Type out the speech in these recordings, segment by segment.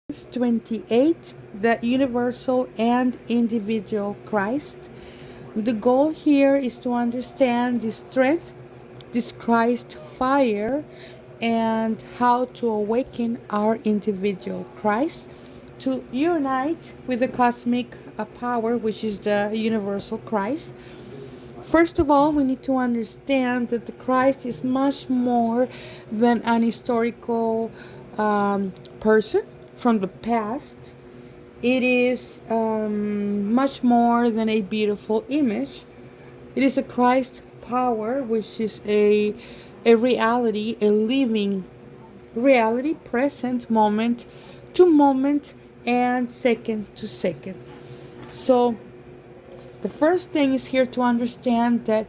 28, the universal and individual Christ. The goal here is to understand the strength, this Christ fire, and how to awaken our individual Christ to unite with the cosmic power, which is the universal Christ. First of all, we need to understand that the Christ is much more than an historical person from the past. It is much more than a beautiful image. It is a Christ power, which is a reality, a living reality, present moment to moment and second to second. So, the first thing is here to understand that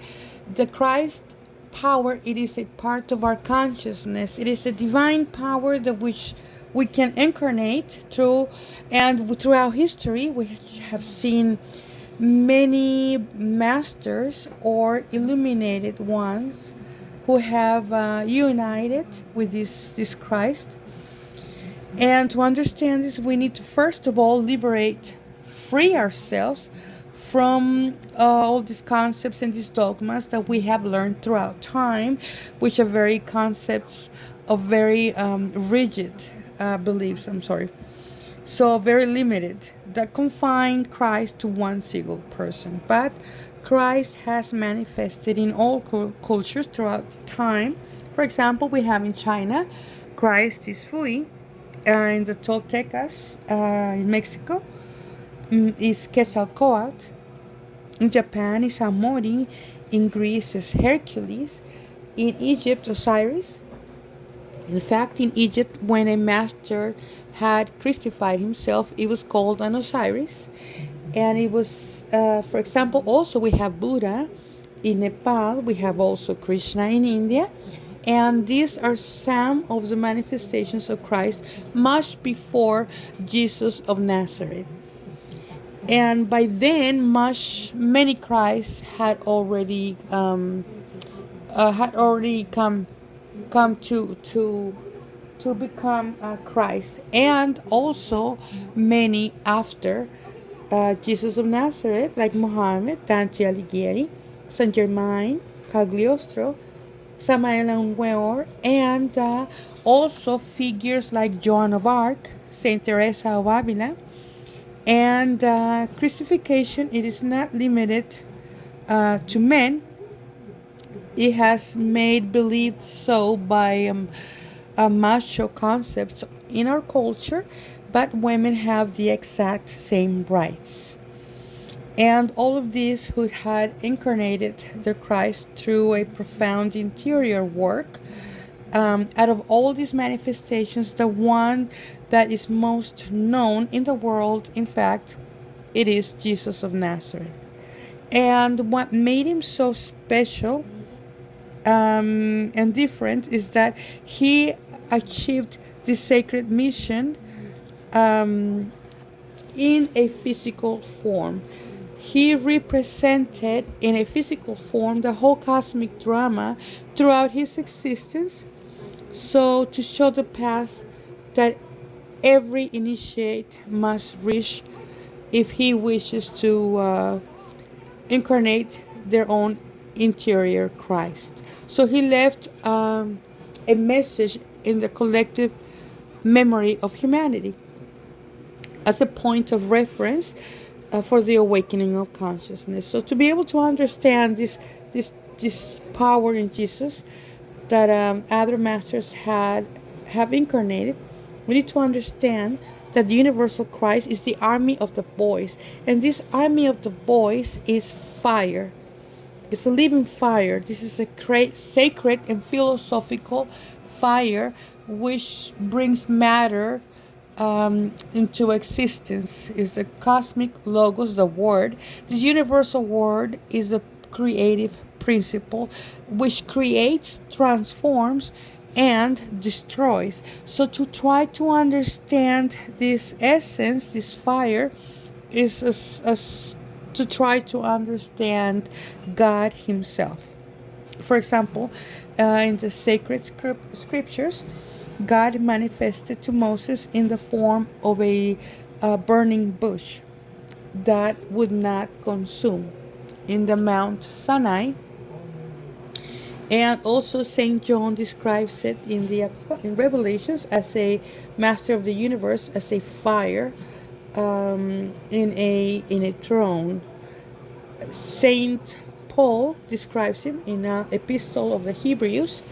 the Christ power, it is a part of our consciousness. It is a divine power that which we can incarnate through, and throughout history we have seen many masters or illuminated ones who have united with this Christ. And to understand this, we need to first of all free ourselves from all these concepts and these dogmas that we have learned throughout time, which are very concepts of very rigid beliefs. So very limited, that confine Christ to one single person. But Christ has manifested in all cultures throughout time. For example, we have in China, Christ is Fui. In the Toltecas, in Mexico, is Quetzalcoatl. In Japan is Amori. In Greece is Hercules. In Egypt, Osiris. In fact, in Egypt, when a master had crucified himself, it was called an Osiris. And it was, for example, also we have Buddha in Nepal. We have also Krishna in India. And these are some of the manifestations of Christ much before Jesus of Nazareth. And by then, many Christs had already come to become Christ, and also many after Jesus of Nazareth, like Muhammad, Dante Alighieri, Saint Germain, Cagliostro, Samael Weor, and also figures like Joan of Arc, Saint Teresa of Avila. And crucifixion, it is not limited to men. It has made believed so by macho concepts in our culture, but women have the exact same rights. And all of these who had incarnated the Christ through a profound interior work, out of all these manifestations, the one that is most known in the world, in fact, it is Jesus of Nazareth. And what made him so special and different is that he achieved this sacred mission in a physical form. He represented in a physical form the whole cosmic drama throughout his existence, so to show the path that every initiate must reach if he wishes to incarnate their own interior Christ. So he left a message in the collective memory of humanity as a point of reference for the awakening of consciousness. So to be able to understand this power in Jesus that other masters have incarnated, we need to understand that the universal Christ is the army of the boys, and this army of the boys is fire. It's a living fire. This is a sacred and philosophical fire which brings matter into existence. Is the cosmic logos, the word. This universal word is a creative principle which creates, transforms, and destroys. So to try to understand this essence, this fire, is as to try to understand God Himself. For example, in the sacred scriptures, God manifested to Moses in the form of a burning bush that would not consume in the Mount Sinai. And also Saint John describes it in Revelations as a master of the universe, as a fire in a throne. Saint Paul describes him in an epistle of the Hebrews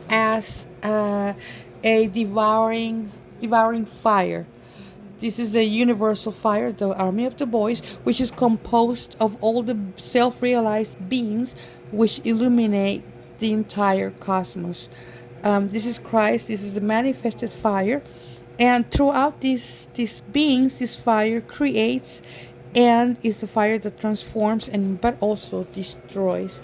as a devouring fire. This is a universal fire, the army of the boys, which is composed of all the self-realized beings which illuminate the entire cosmos. This is Christ. This is a manifested fire, and throughout these beings, this fire creates, and is the fire that transforms and but also destroys.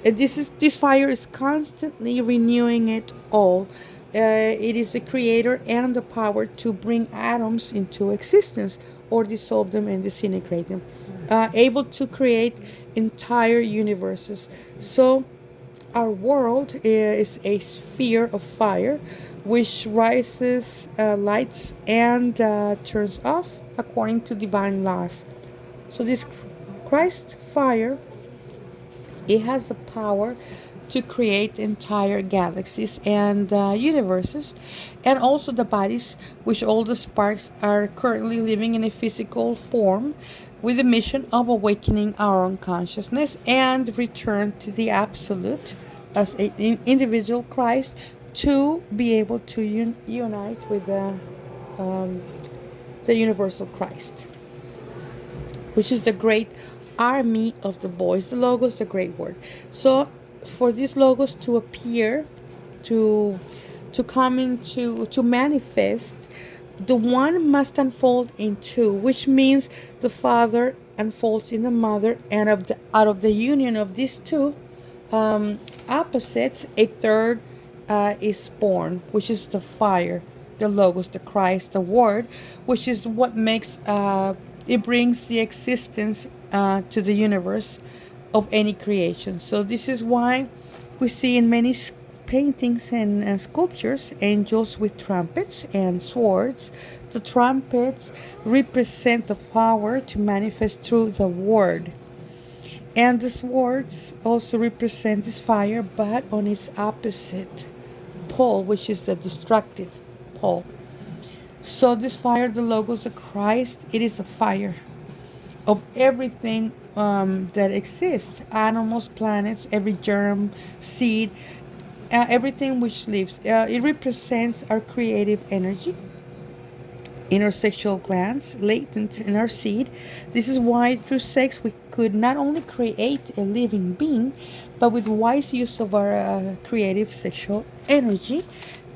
This fire is constantly renewing it all. It is the creator and the power to bring atoms into existence or dissolve them and disintegrate them, able to create entire universes. So our world is a sphere of fire which rises, lights, and turns off according to divine laws. So this Christ fire, it has the power to create entire galaxies and universes, and also the bodies, which all the sparks are currently living in a physical form, with the mission of awakening our own consciousness and return to the absolute as an individual Christ, to be able to unite with the universal Christ, which is the great army of the boys. The logos, the great word. So for these logos to appear, to come into, to manifest, the one must unfold in two, which means the Father unfolds in the Mother, and out of the union of these two opposites, a third is born, which is the fire, the logos, the Christ, the Word, which is what makes it brings the existence to the universe of any creation. So this is why we see in many paintings and sculptures angels with trumpets and swords. The trumpets represent the power to manifest through the word, and the swords also represent this fire, but on its opposite pole, which is the destructive pole. So this fire, the logos, the Christ, it is the fire of everything that exists: animals, planets, every germ, seed, everything which lives. It represents our creative energy, inner sexual glands latent in our seed. This is why through sex we could not only create a living being, but with wise use of our creative sexual energy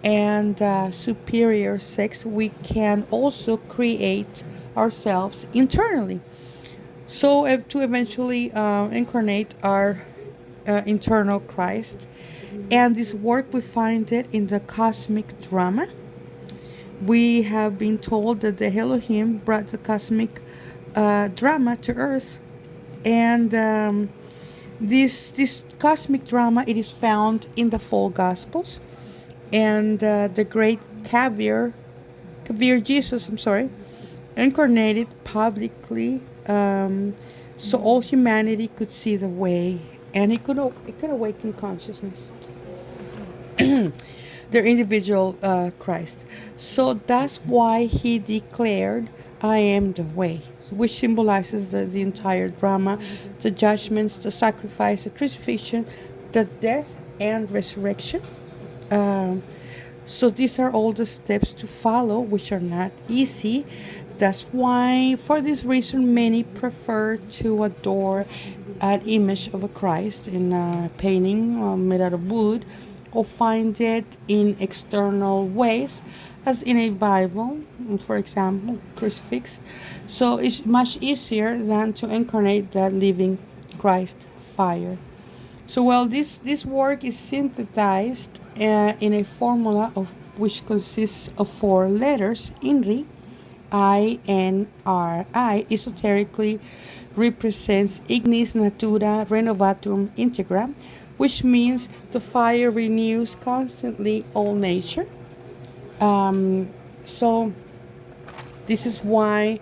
and superior sex, we can also create ourselves internally. So to eventually incarnate our internal Christ. And this work, we find it in the cosmic drama. We have been told that the Elohim brought the cosmic drama to earth, and this cosmic drama, it is found in the four Gospels, and the great caviar Jesus, incarnated publicly, so all humanity could see the way, and it could awaken consciousness. Their individual Christ. So that's why he declared, I am the way, which symbolizes the entire drama, the judgments, the sacrifice, the crucifixion, the death and resurrection. So these are all the steps to follow, which are not easy. That's why, for this reason, many prefer to adore an image of a Christ in a painting made out of wood, or find it in external ways, as in a Bible, for example, crucifix. So it's much easier than to incarnate that living Christ fire. So well, this work is synthesized in a formula of which consists of four letters: INRI. INRI esoterically represents Ignis Natura Renovatum Integra, which means the fire renews constantly all nature. So this is why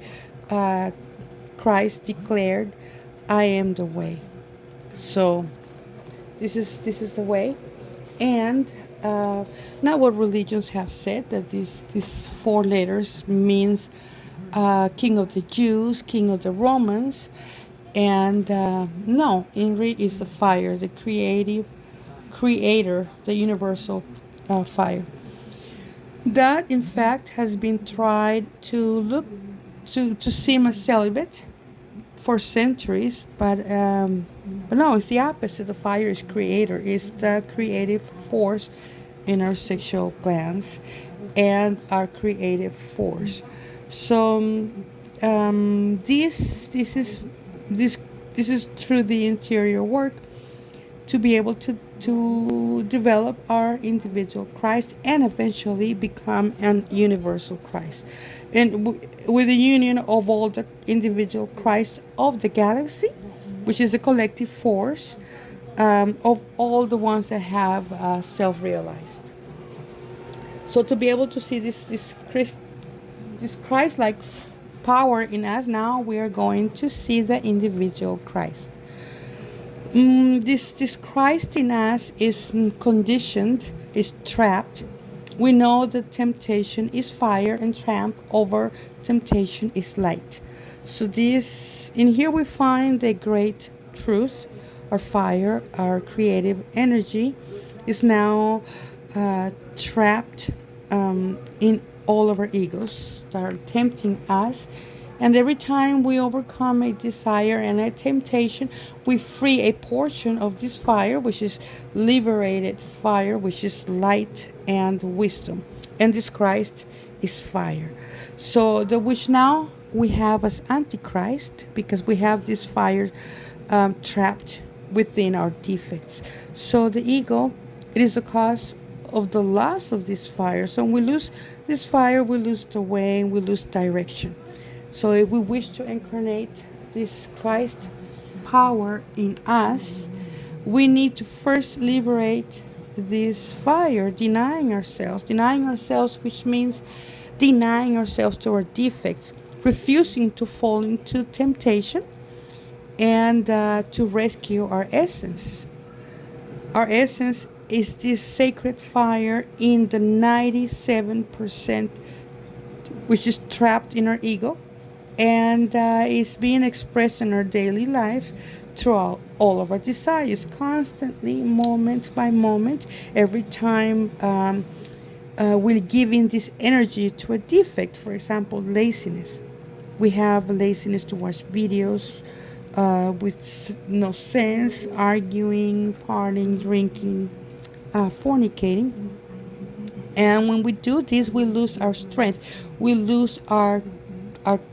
uh, Christ declared, "I am the way." So this is the way, and not what religions have said that these four letters means King of the Jews, King of the Romans, and no, Inri is the fire, the creative creator, the universal fire. That, in fact, has been tried to look to seem a celibate for centuries, but no, it's the opposite. The fire is creator, is the creative force in our sexual glands and our creative force. So this this is through the interior work to be able to develop our individual Christ and eventually become an universal Christ. And with the union of all the individual Christs of the galaxy, which is a collective force of all the ones that have self realized. So to be able to see this Christ like power in us, now we are going to see the individual Christ. This Christ in us is conditioned, is trapped. We know that temptation is fire and triumph over temptation is light. So this in here we find the great truth. Our fire, our creative energy, is now trapped in all of our egos that are tempting us. And every time we overcome a desire and a temptation, we free a portion of this fire, which is liberated fire, which is light and wisdom. And this Christ is fire. So the which now we have as Antichrist, because we have this fire trapped within our defects. So the ego, it is the cause of the loss of this fire. So when we lose this fire, we lose the way, we lose direction. So if we wish to incarnate this Christ power in us, we need to first liberate this fire, denying ourselves, which means denying ourselves to our defects, refusing to fall into temptation, and to rescue our essence. Our essence is this sacred fire in the 97%, which is trapped in our ego and is being expressed in our daily life throughout all of our desires, constantly, moment by moment, every time we're giving this energy to a defect. For example, laziness. We have laziness to watch videos with no sense, arguing, partying, drinking, fornicating. And when we do this, we lose our strength. We lose our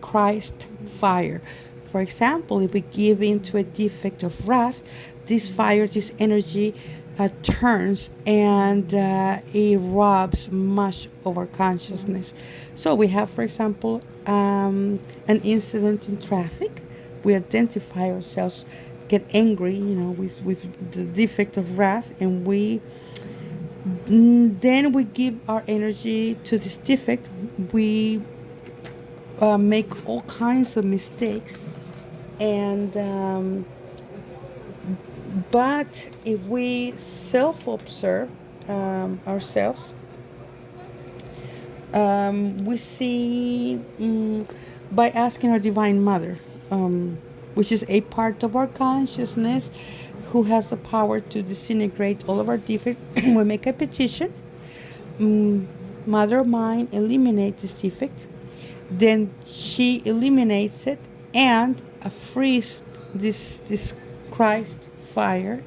Christ fire. For example, if we give in to a defect of wrath, this fire, this energy turns and it robs much of our consciousness. So we have, for example, an incident in traffic. We identify ourselves, get angry, with the defect of wrath, and then we give our energy to this defect. We make all kinds of mistakes, and but if we self-observe ourselves, we see by asking our Divine Mother, which is a part of our consciousness, who has the power to disintegrate all of our defects. We make a petition. Mother of mine, eliminate this defect. Then she eliminates it and frees this Christ fire.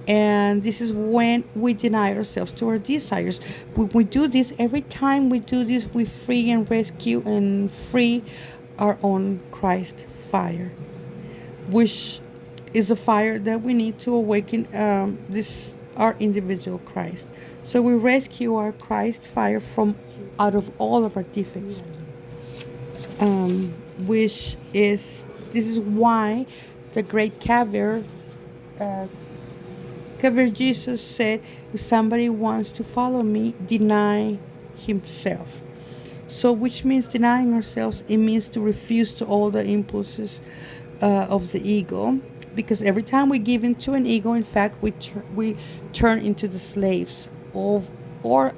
And this is when we deny ourselves to our desires. When we do this, every time we do this, we free and rescue and free our own Christ fire, which is the fire that we need to awaken this our individual Christ. So we rescue our Christ fire from out of all of our defects, which is this is why the great Caviar Jesus said, if somebody wants to follow me, deny himself. So, which means denying ourselves, it means to refuse to all the impulses of the ego. Because every time we give in to an ego, in fact, we turn into the slaves of or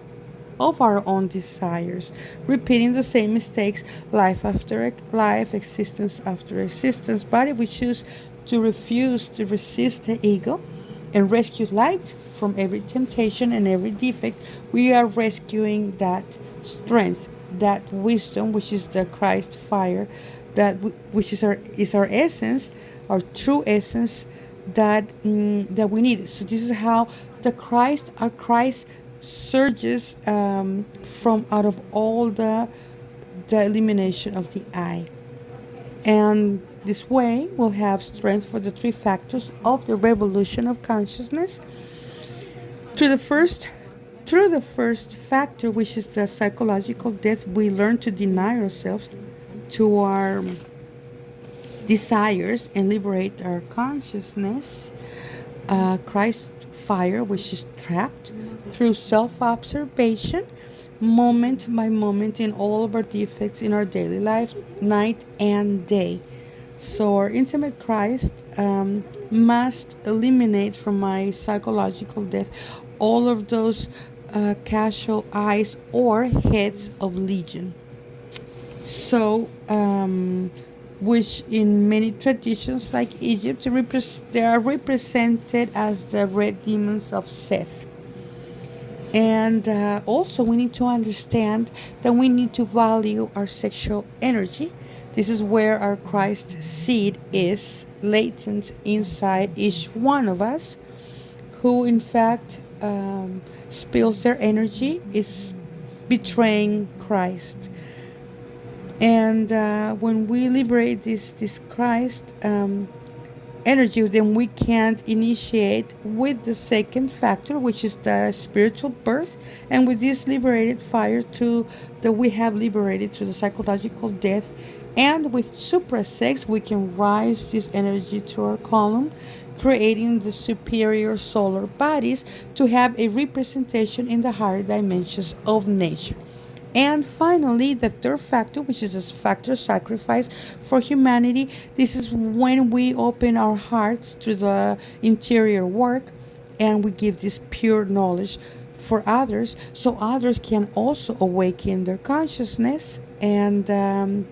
of our own desires, repeating the same mistakes life after life, existence after existence. But if we choose to refuse to resist the ego and rescue light from every temptation and every defect, we are rescuing that strength, that wisdom, which is the Christ fire, which is our essence, our true essence, that we need. So this is how our Christ surges from out of all the elimination of the I. And this way we'll have strength for the three factors of the revolution of consciousness. Through the first through the first factor, which is the psychological death, we learn to deny ourselves to our desires and liberate our consciousness. Christ fire, which is trapped through self observation, moment by moment, in all of our defects in our daily life, night and day. So, our intimate Christ must eliminate from my psychological death all of those casual eyes or heads of legion. So, which in many traditions like Egypt, they are represented as the red demons of Seth. And also, we need to understand that we need to value our sexual energy. This is where our Christ seed is latent inside each one of us, who in fact spills their energy, is betraying Christ. And when we liberate this Christ energy, then we can't initiate with the second factor, which is the spiritual birth. And with this liberated fire that we have liberated through the psychological death, and with suprasex, we can rise this energy to our column, creating the superior solar bodies to have a representation in the higher dimensions of nature. And finally, the third factor, which is a factor sacrifice for humanity. This is when we open our hearts to the interior work and we give this pure knowledge for others, so others can also awaken their consciousness. And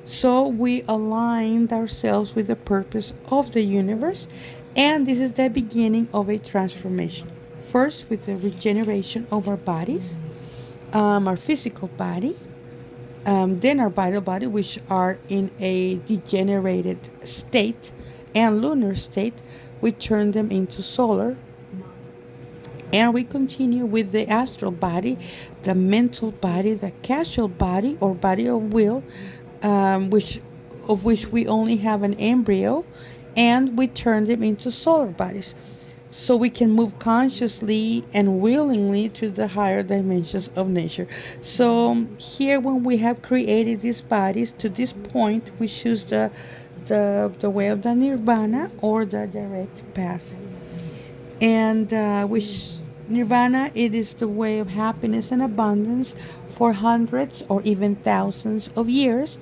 so we aligned ourselves with the purpose of the universe. And this is the beginning of a transformation. First, with the regeneration of our bodies, our physical body, then our vital body, which are in a degenerated state and lunar state, we turn them into solar. And we continue with the astral body, the mental body, the causal body or body of will, which we only have an embryo, and we turn them into solar bodies. So we can move consciously and willingly to the higher dimensions of nature. So here, when we have created these bodies to this point, we choose the way of the nirvana or the direct path. And which nirvana, it is the way of happiness and abundance for hundreds or even thousands of years.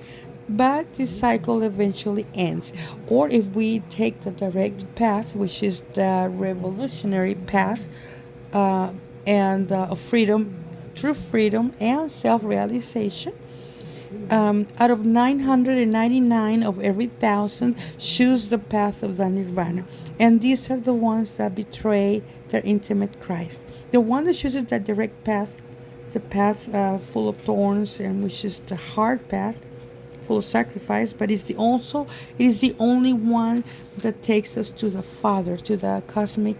But this cycle eventually ends. Or if we take the direct path, which is the revolutionary path, and of freedom, true freedom and self-realization, out of 999 of every 1,000 choose the path of the nirvana. And these are the ones that betray their intimate Christ. The one that chooses the direct path, the path full of thorns, and which is the hard path, full of sacrifice, but it is the only one that takes us to the Father, to the cosmic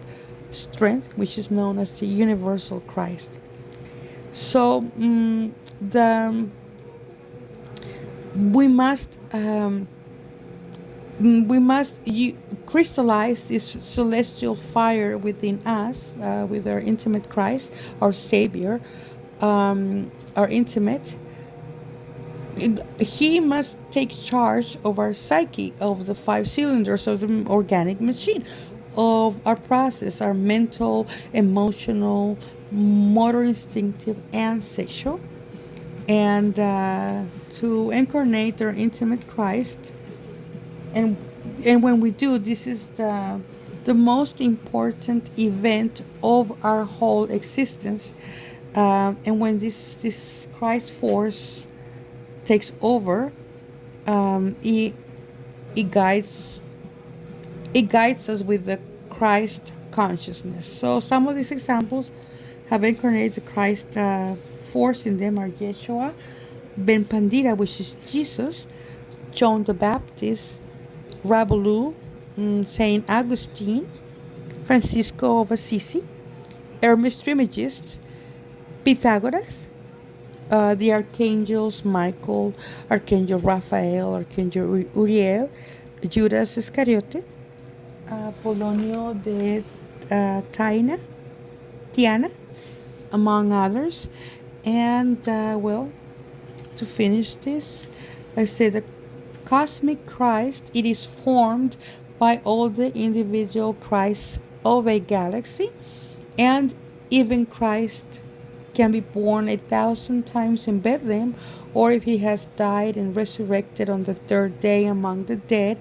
strength, which is known as the universal Christ. So we must crystallize this celestial fire within us, with our intimate Christ, our Savior, our intimate. He must take charge of our psyche, of the 5 cylinders of the organic machine, of our process, our mental, emotional, motor instinctive and sexual, and to incarnate our intimate Christ. And when we do, this is the most important event of our whole existence. And when this Christ force takes over, it it guides it guides us with the Christ consciousness. So some of these examples have incarnated the Christ force in them are Yeshua, Ben Pandira, which is Jesus, John the Baptist, Rabulu, Saint Augustine, Francisco of Assisi, Hermes Trismegistus, Pythagoras, the archangels Michael, Archangel Raphael, Archangel Uriel, Judas Iscariote, Polonio de Tiana, among others. And well, to finish this, I say the cosmic Christ, it is formed by all the individual Christs of a galaxy, and even Christ can be born 1,000 times in Bethlehem, or if he has died and resurrected on the third day among the dead,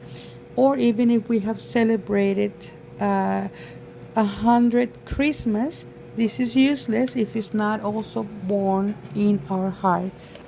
or even if we have celebrated 100 Christmas, this is useless if it's not also born in our hearts.